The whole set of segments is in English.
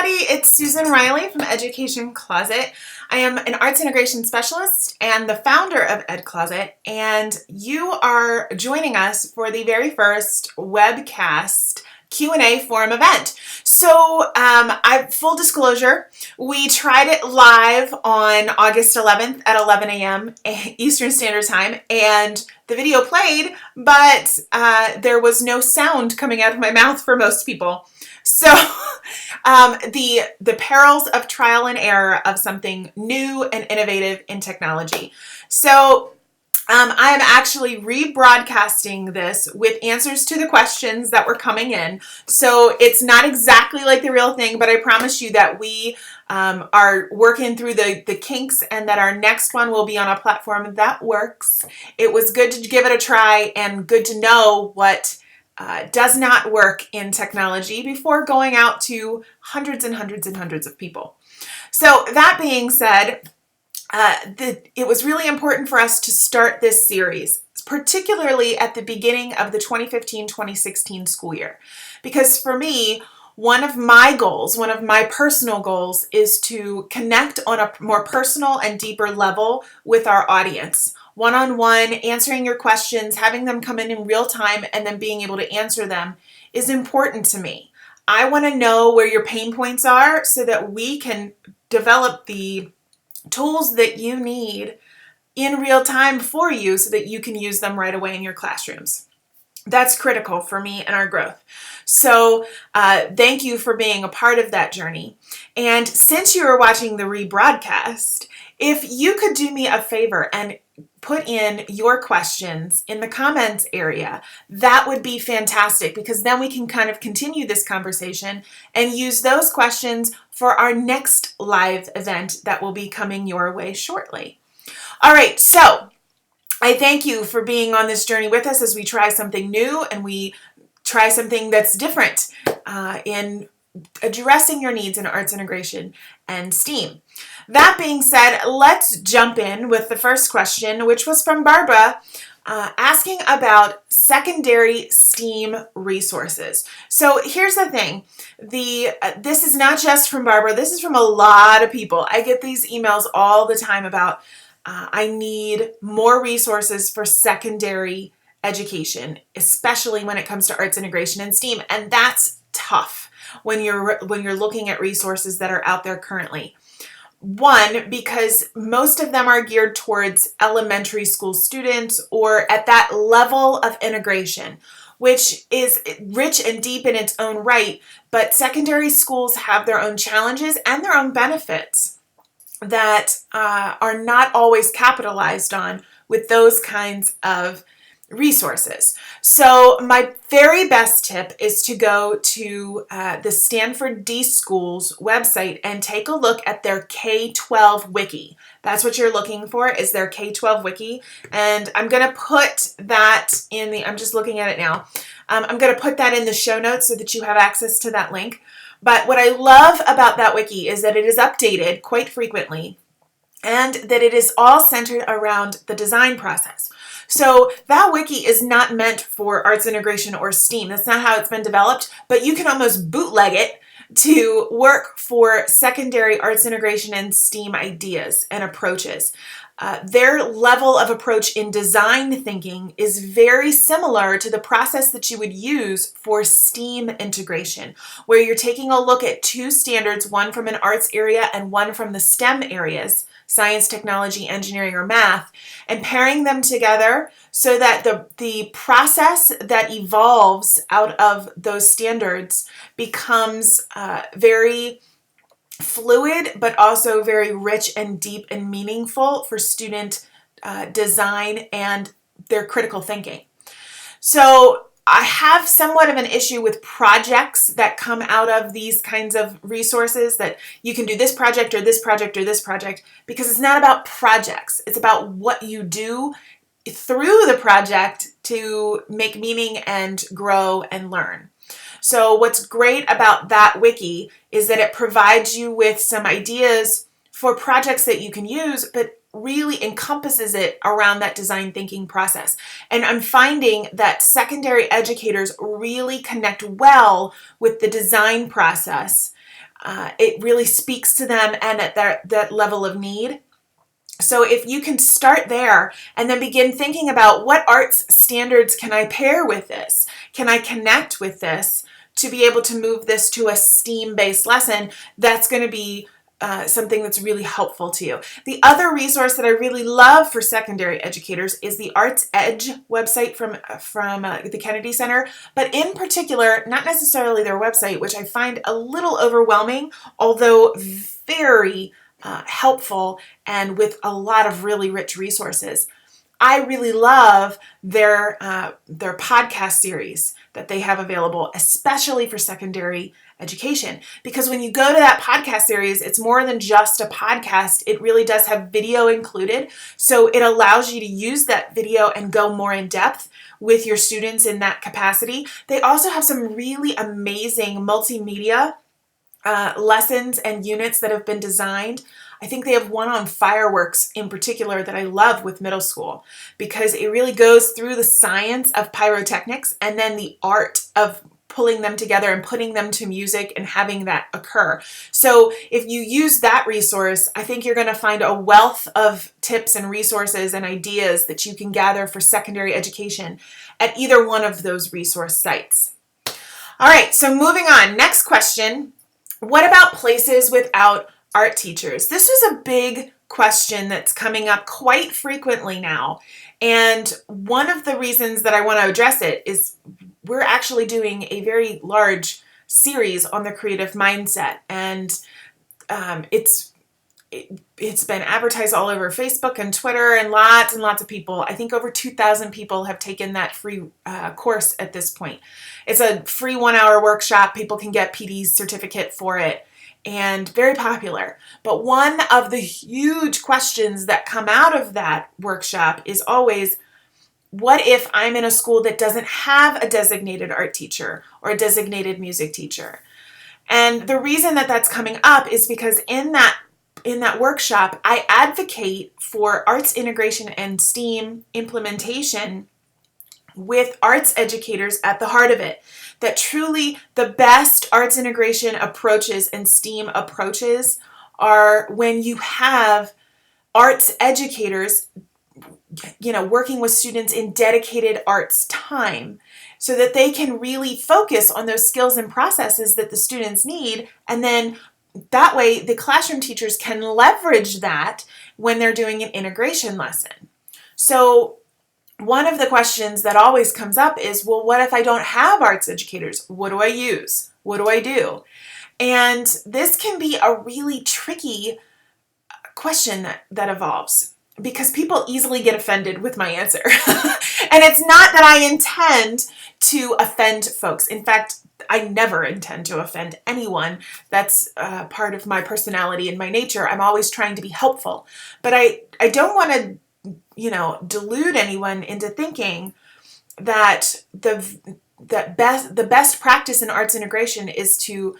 everybody, it's Susan Riley from Education Closet. I am an arts integration specialist and the founder of Ed Closet, and you are joining us for the very first webcast Q&A forum event. So full disclosure, we tried it live on August 11th at 11 a.m. Eastern Standard Time, and the video played, but there was no sound coming out of my mouth for most people. So the perils of trial and error of something new and innovative in technology. So I am actually rebroadcasting this with answers to the questions that were coming in. So it's not exactly like the real thing, but I promise you that we are working through the kinks and that our next one will be on a platform that works. It was good to give it a try and good to know what does not work in technology before going out to hundreds and hundreds and hundreds of people. So that being said, it was really important for us to start this series, particularly at the beginning of the 2015-2016 school year. Because for me, one of my personal goals, is to connect on a more personal and deeper level with our audience. One-on-one, answering your questions, having them come in real time, and then being able to answer them is important to me. I want to know where your pain points are so that we can develop the tools that you need in real time for you so that you can use them right away in your classrooms. That's critical for me and our growth. So thank you for being a part of that journey. And since you are watching the rebroadcast, if you could do me a favor and put in your questions in the comments area, that would be fantastic, because then we can kind of continue this conversation and use those questions for our next live event that will be coming your way shortly. All right, so I thank you for being on this journey with us as we try something new and we try something that's different in addressing your needs in arts integration and STEAM. That being said, let's jump in with the first question, which was from Barbara, asking about secondary STEAM resources. So here's the thing. This is not just from Barbara. This is from a lot of people. I get these emails all the time about I need more resources for secondary education, especially when it comes to arts integration and STEAM. And that's tough when you're looking at resources that are out there currently. One, because most of them are geared towards elementary school students or at that level of integration, which is rich and deep in its own right, but secondary schools have their own challenges and their own benefits that are not always capitalized on with those kinds of resources. So my very best tip is to go to the Stanford D School's website and take a look at their K-12 wiki. That's what you're looking for, is their K-12 wiki. And I'm going to put that in I'm just looking at it now. I'm going to put that in the show notes so that you have access to that link. But what I love about that wiki is that it is updated quite frequently and that it is all centered around the design process. So that wiki is not meant for arts integration or STEAM. That's not how it's been developed, but you can almost bootleg it to work for secondary arts integration and STEAM ideas and approaches. Their level of approach in design thinking is very similar to the process that you would use for STEAM integration, where you're taking a look at two standards, one from an arts area and one from the STEM areas, science, technology, engineering, or math, and pairing them together so that the process that evolves out of those standards becomes very fluid, but also very rich and deep and meaningful for student design and their critical thinking. So I have somewhat of an issue with projects that come out of these kinds of resources, that you can do this project or this project or this project, because it's not about projects. It's about what you do through the project to make meaning and grow and learn. So what's great about that wiki is that it provides you with some ideas for projects that you can use, but really encompasses it around that design thinking process. And I'm finding that secondary educators really connect well with the design process it really speaks to them and at that level of need. So if you can start there and then begin thinking about what arts standards can I pair with this? Can I connect with this to be able to move this to a STEAM-based lesson? That's going to be something that's really helpful to you. The other resource that I really love for secondary educators is the Arts Edge website from the Kennedy Center, but in particular, not necessarily their website, which I find a little overwhelming, although very helpful and with a lot of really rich resources. I really love their podcast series that they have available, especially for secondary education. Because when you go to that podcast series, it's more than just a podcast. It really does have video included. So it allows you to use that video and go more in depth with your students in that capacity. They also have some really amazing multimedia lessons and units that have been designed. I think they have one on fireworks in particular that I love with middle school because it really goes through the science of pyrotechnics and then the art of pulling them together and putting them to music and having that occur. So if you use that resource, I think you're going to find a wealth of tips and resources and ideas that you can gather for secondary education at either one of those resource sites. All right, so moving on. Next question. What about places without art teachers? This is a big question that's coming up quite frequently now. And one of the reasons that I want to address it is we're actually doing a very large series on the creative mindset. And it's been advertised all over Facebook and Twitter and lots of people. I think over 2,000 people have taken that free course at this point. It's a free 1-hour workshop. People can get PD's certificate for it and very popular. But one of the huge questions that come out of that workshop is always, what if I'm in a school that doesn't have a designated art teacher or a designated music teacher? And the reason that that's coming up is because in that workshop, I advocate for arts integration and STEAM implementation with arts educators at the heart of it. That truly the best arts integration approaches and STEAM approaches are when you have arts educators, working with students in dedicated arts time so that they can really focus on those skills and processes that the students need. And then that way the classroom teachers can leverage that when they're doing an integration lesson. So one of the questions that always comes up is, well, what if I don't have arts educators? What do I use? What do I do? And this can be a really tricky question that evolves because people easily get offended with my answer. And it's not that I intend to offend folks. In fact, I never intend to offend anyone. That's part of my personality and my nature. I'm always trying to be helpful. But I don't want to delude anyone into thinking that the best practice in arts integration is to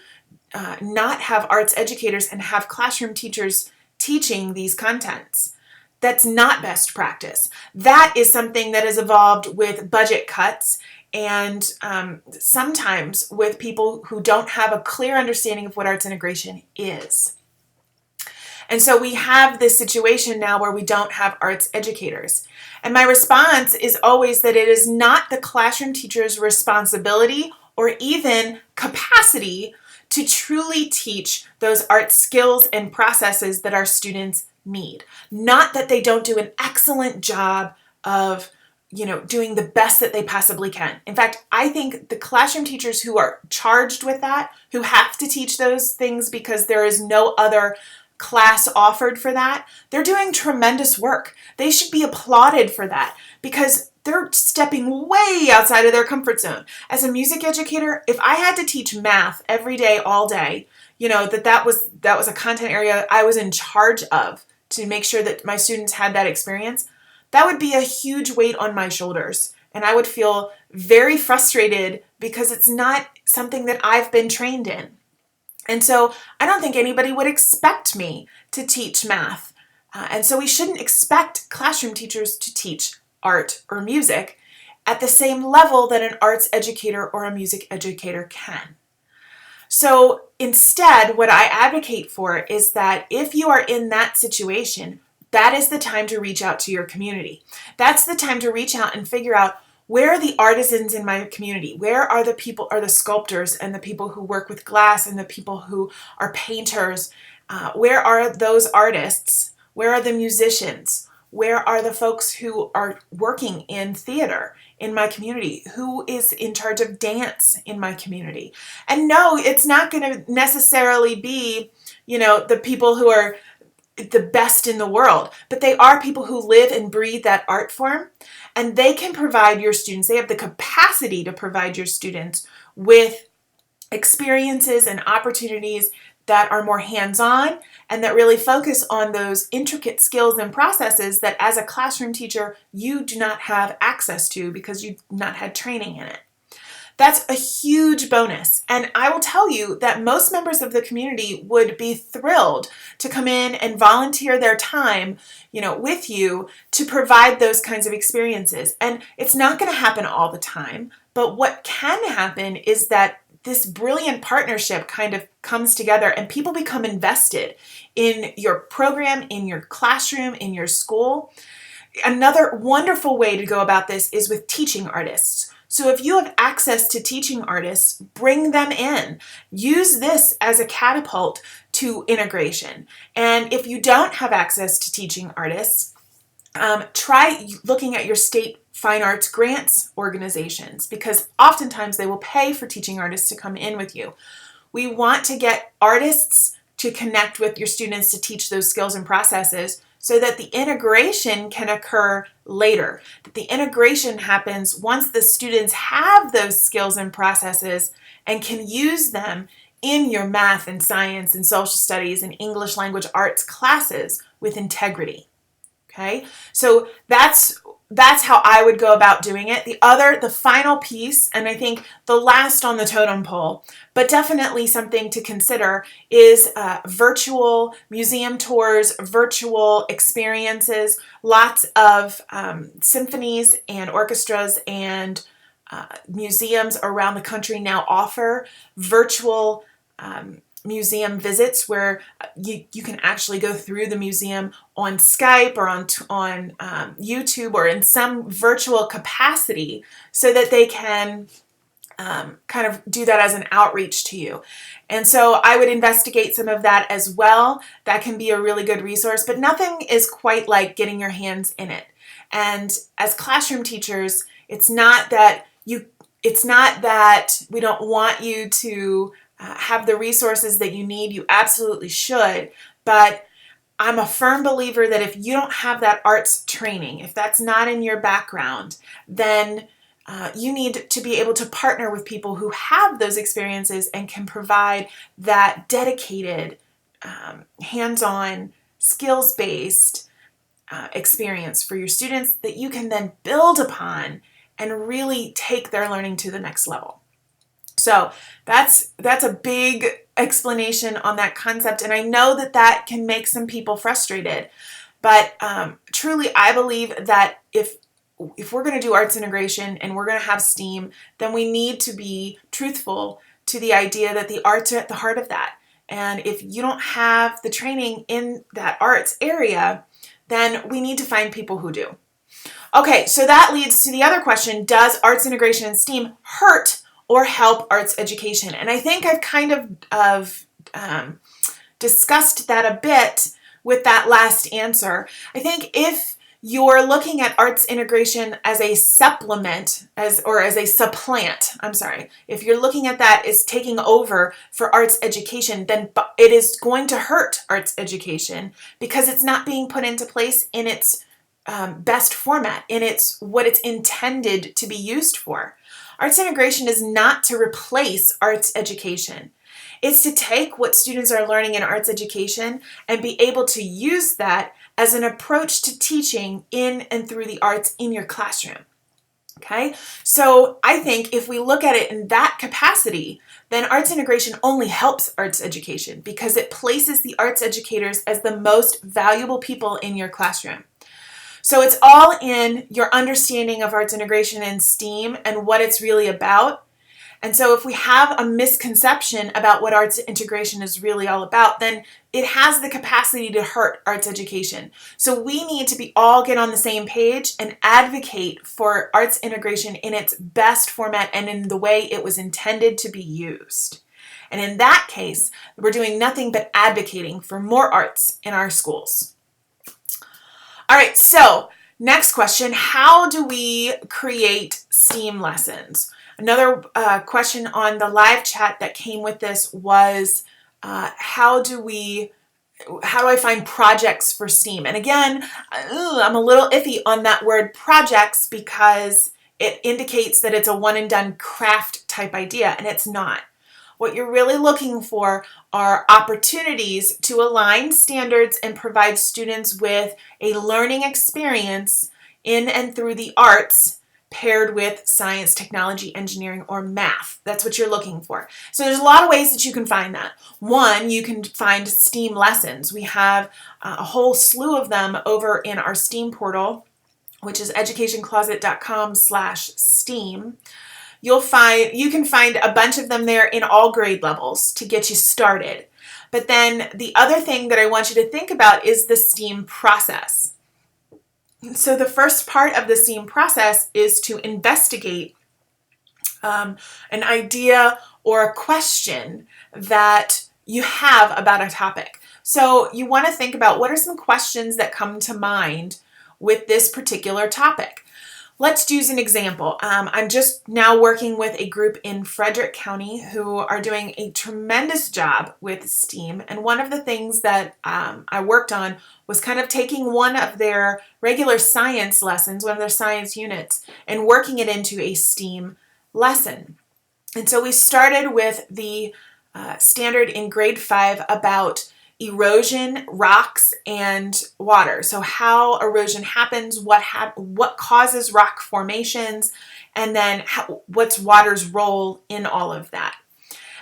not have arts educators and have classroom teachers teaching these contents. That's not best practice. That is something that has evolved with budget cuts and sometimes with people who don't have a clear understanding of what arts integration is. And so we have this situation now where we don't have arts educators. And my response is always that it is not the classroom teacher's responsibility or even capacity to truly teach those art skills and processes that our students need. Not that they don't do an excellent job of doing the best that they possibly can. In fact, I think the classroom teachers who are charged with that, who have to teach those things because there is no other class offered for that, they're doing tremendous work. They should be applauded for that because they're stepping way outside of their comfort zone. As a music educator, if I had to teach math every day, all day, that was a content area I was in charge of to make sure that my students had that experience, that would be a huge weight on my shoulders. And I would feel very frustrated because it's not something that I've been trained in. And so I don't think anybody would expect me to teach math. And so we shouldn't expect classroom teachers to teach art or music at the same level that an arts educator or a music educator can. So instead, what I advocate for is that if you are in that situation, that is the time to reach out to your community. That's the time to reach out and figure out, where are the artisans in my community? Where are the people, are the sculptors and the people who work with glass and the people who are painters? Where are those artists? Where are the musicians? Where are the folks who are working in theater in my community? Who is in charge of dance in my community? And no, it's not going to necessarily be, the people who are the best in the world, but they are people who live and breathe that art form, and they can provide your students, they have the capacity to provide your students with experiences and opportunities that are more hands-on and that really focus on those intricate skills and processes that as a classroom teacher you do not have access to because you've not had training in it. That's a huge bonus. And I will tell you that most members of the community would be thrilled to come in and volunteer their time, with you to provide those kinds of experiences. And it's not going to happen all the time, but what can happen is that this brilliant partnership kind of comes together and people become invested in your program, in your classroom, in your school. Another wonderful way to go about this is with teaching artists. So if you have access to teaching artists, bring them in. Use this as a catapult to integration. And if you don't have access to teaching artists, try looking at your state fine arts grants organizations, because oftentimes they will pay for teaching artists to come in with you. We want to get artists to connect with your students to teach those skills and processes so that the integration can occur later. That the integration happens once the students have those skills and processes and can use them in your math and science and social studies and English language arts classes with integrity. Okay, so that's how I would go about doing it. The final piece, and I think the last on the totem pole, but definitely something to consider, is virtual museum tours, virtual experiences. Lots of symphonies and orchestras and museums around the country now offer virtual museum visits where you can actually go through the museum on Skype or on YouTube or in some virtual capacity so that they can kind of do that as an outreach to you. And so I would investigate some of that as well. That can be a really good resource, but nothing is quite like getting your hands in it. And as classroom teachers, it's not that we don't want you to have the resources that you need. You absolutely should. But I'm a firm believer that if you don't have that arts training, if that's not in your background, then you need to be able to partner with people who have those experiences and can provide that dedicated, hands-on, skills-based experience for your students that you can then build upon and really take their learning to the next level. So that's a big explanation on that concept, and I know that can make some people frustrated, but truly I believe that if we're going to do arts integration and we're going to have STEAM, then we need to be truthful to the idea that the arts are at the heart of that. And if you don't have the training in that arts area, then we need to find people who do. Okay, so that leads to the other question: does arts integration and STEAM hurt or help arts education? And I think I've kind of discussed that a bit with that last answer. I think if you're looking at arts integration as a supplement, if you're looking at that as taking over for arts education, then it is going to hurt arts education because it's not being put into place in its best format, in what it's intended to be used for. Arts integration is not to replace arts education. It's to take what students are learning in arts education and be able to use that as an approach to teaching in and through the arts in your classroom. Okay? So I think if we look at it in that capacity, then arts integration only helps arts education because it places the arts educators as the most valuable people in your classroom. So it's all in your understanding of arts integration and STEAM and what it's really about. And so if we have a misconception about what arts integration is really all about, then it has the capacity to hurt arts education. So we need to all get on the same page and advocate for arts integration in its best format and in the way it was intended to be used. And in that case, we're doing nothing but advocating for more arts in our schools. All right, so next question, how do we create STEAM lessons? Another question on the live chat that came with this was, how do I find projects for STEAM? And again, I'm a little iffy on that word projects because it indicates that it's a one and done craft type idea, and it's not. What you're really looking for are opportunities to align standards and provide students with a learning experience in and through the arts paired with science, technology, engineering, or math. That's what you're looking for. So there's a lot of ways that you can find that. One, you can find STEAM lessons. We have a whole slew of them over in our STEAM portal, which is educationcloset.com/STEAM. You can find a bunch of them there in all grade levels to get you started. But then the other thing that I want you to think about is the STEAM process. So the first part of the STEAM process is to investigate an idea or a question that you have about a topic. So you want to think about what are some questions that come to mind with this particular topic. Let's use an example. I'm just now working with a group in Frederick County who are doing a tremendous job with STEAM. And one of the things that I worked on was kind of taking one of their regular science lessons, one of their science units, and working it into a STEAM lesson. And so we started with the standard in grade 5 about erosion, rocks, and water. So how erosion happens, what causes rock formations, and then what's water's role in all of that.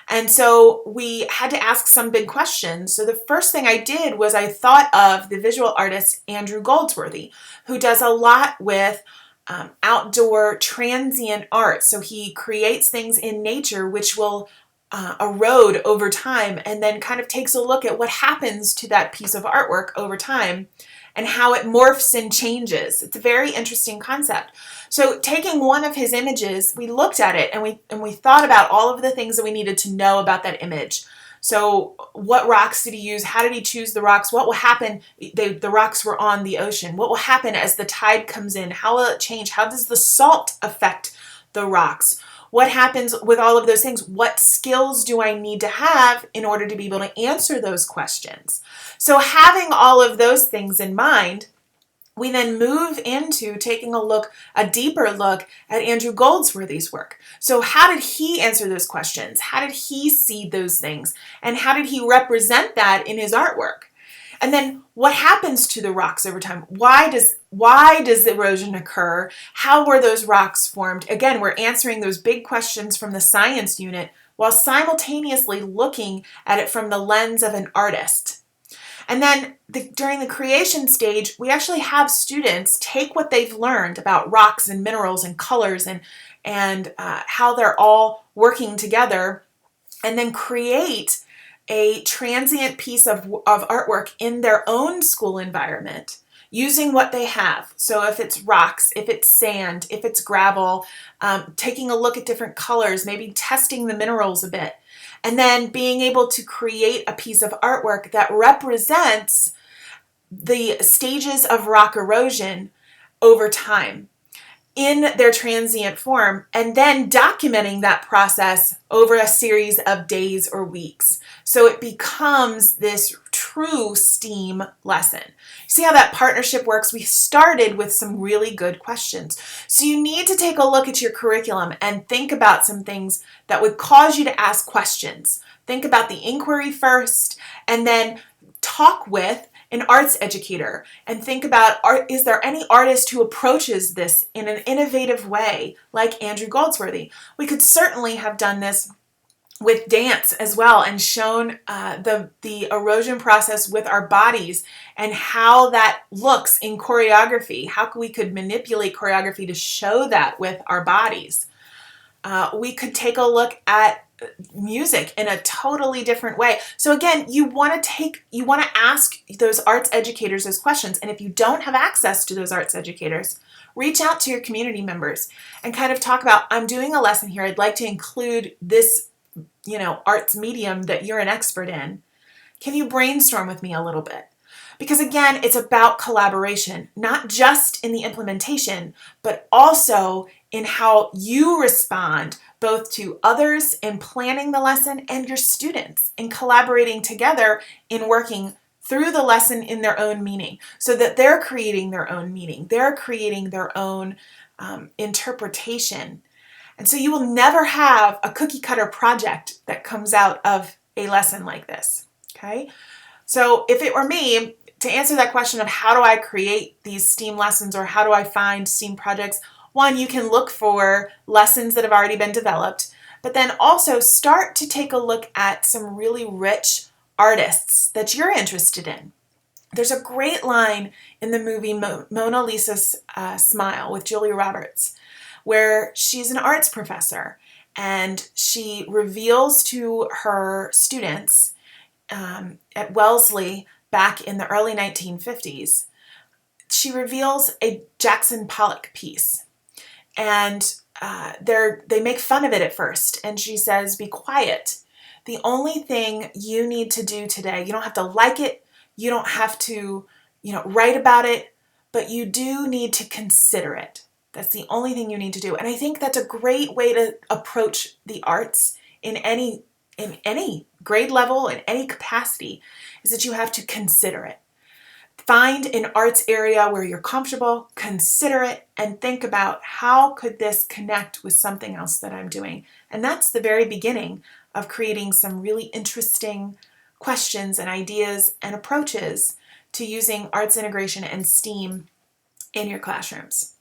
And so we had to ask some big questions. So the first thing I did was I thought of the visual artist Andrew Goldsworthy, who does a lot with outdoor transient art. So he creates things in nature which will erode over time, and then kind of takes a look at what happens to that piece of artwork over time and how it morphs and changes. It's a very interesting concept. So taking one of his images, we looked at it and we thought about all of the things that we needed to know about that image. So what rocks did he use? How did he choose the rocks? What will happen? The rocks were on the ocean. What will happen as the tide comes in? How will it change? How does the salt affect the rocks? What happens with all of those things? What skills do I need to have in order to be able to answer those questions? So having all of those things in mind, we then move into taking a deeper look at Andrew Goldsworthy's work. So how did he answer those questions? How did he see those things? And how did he represent that in his artwork? And then what happens to the rocks over time? Why does erosion occur? How were those rocks formed? Again, we're answering those big questions from the science unit while simultaneously looking at it from the lens of an artist. And then during the creation stage, we actually have students take what they've learned about rocks and minerals and colors and how they're all working together, and then create a transient piece of artwork in their own school environment using what they have. So if it's rocks, if it's sand, if it's gravel, taking a look at different colors, maybe testing the minerals a bit, and then being able to create a piece of artwork that represents the stages of rock erosion over time in their transient form, and then documenting that process over a series of days or weeks. So it becomes this true STEAM lesson. See how that partnership works? We started with some really good questions. So you need to take a look at your curriculum and think about some things that would cause you to ask questions. Think about the inquiry first, and then talk with an arts educator and think about, is there any artist who approaches this in an innovative way like Andrew Goldsworthy? We could certainly have done this with dance as well and shown the erosion process with our bodies and how that looks in choreography, how we could manipulate choreography to show that with our bodies. We could take a look at music in a totally different way. So again, you want to ask those arts educators those questions. And if you don't have access to those arts educators, reach out to your community members and kind of talk about, I'm doing a lesson here. I'd like to include this, arts medium that you're an expert in. Can you brainstorm with me a little bit? Because again, it's about collaboration, not just in the implementation, but also in how you respond both to others in planning the lesson and your students in collaborating together in working through the lesson in their own meaning, so that they're creating their own meaning, they're creating their own interpretation. And so you will never have a cookie cutter project that comes out of a lesson like this, okay? So if it were me, to answer that question of how do I create these STEAM lessons or how do I find STEAM projects, one, you can look for lessons that have already been developed, but then also start to take a look at some really rich artists that you're interested in. There's a great line in the movie Mona Lisa's Smile with Julia Roberts, where she's an arts professor and she reveals to her students at Wellesley back in the early 1950s, she reveals a Jackson Pollock piece. And they make fun of it at first. And she says, be quiet. The only thing you need to do today, you don't have to like it, you don't have to, write about it, but you do need to consider it. That's the only thing you need to do. And I think that's a great way to approach the arts in any grade level, in any capacity, is that you have to consider it. Find an arts area where you're comfortable, consider it, and think about how could this connect with something else that I'm doing. And that's the very beginning of creating some really interesting questions and ideas and approaches to using arts integration and STEAM in your classrooms.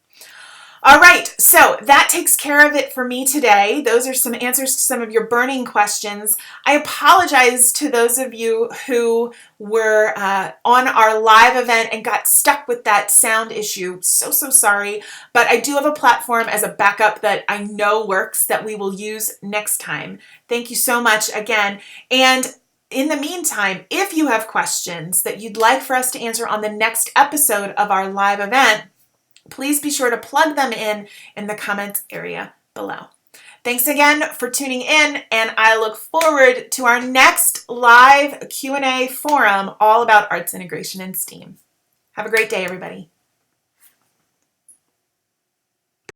All right, so that takes care of it for me today. Those are some answers to some of your burning questions. I apologize to those of you who were on our live event and got stuck with that sound issue. So sorry, but I do have a platform as a backup that I know works that we will use next time. Thank you so much again. And in the meantime, if you have questions that you'd like for us to answer on the next episode of our live event, please be sure to plug them in the comments area below. Thanks again for tuning in, and I look forward to our next live Q&A forum all about arts integration and STEAM. Have a great day, everybody.